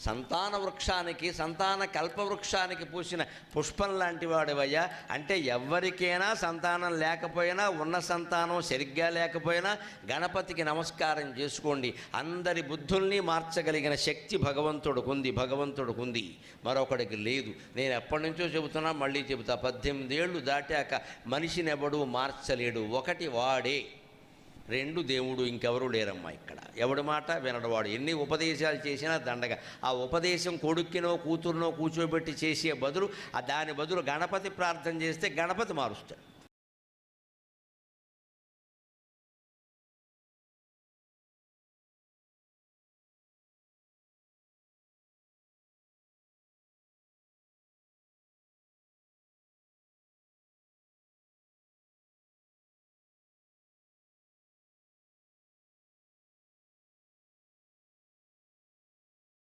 సంతాన వృక్షానికి, సంతాన కల్పవృక్షానికి పూసిన పుష్పం లాంటి వాడివయ్యా. అంటే ఎవరికైనా సంతానం లేకపోయినా, ఉన్న సంతానం సరిగ్గా లేకపోయినా గణపతికి నమస్కారం చేసుకోండి. అందరి బుద్ధుల్ని మార్చగలిగిన శక్తి భగవంతుడికి ఉంది, మరొకడికి లేదు. నేను ఎప్పటి నుంచో చెబుతున్నా, మళ్ళీ చెబుతా. 18 ఏళ్ళు దాటాక మనిషిని ఎవడు మార్చలేడు. ఒకటి వాడే, 2 దేవుడు, ఇంకెవరూ లేరమ్మా ఇక్కడ. ఎవడి మాట వినడవాడు. ఎన్ని ఉపదేశాలు చేసినా దండగా. ఆ ఉపదేశం కొడుక్కినో కూతురునో కూర్చోబెట్టి చేసే బదులు దాని బదులు గణపతి ప్రార్థన చేస్తే గణపతి మారుస్తాడు.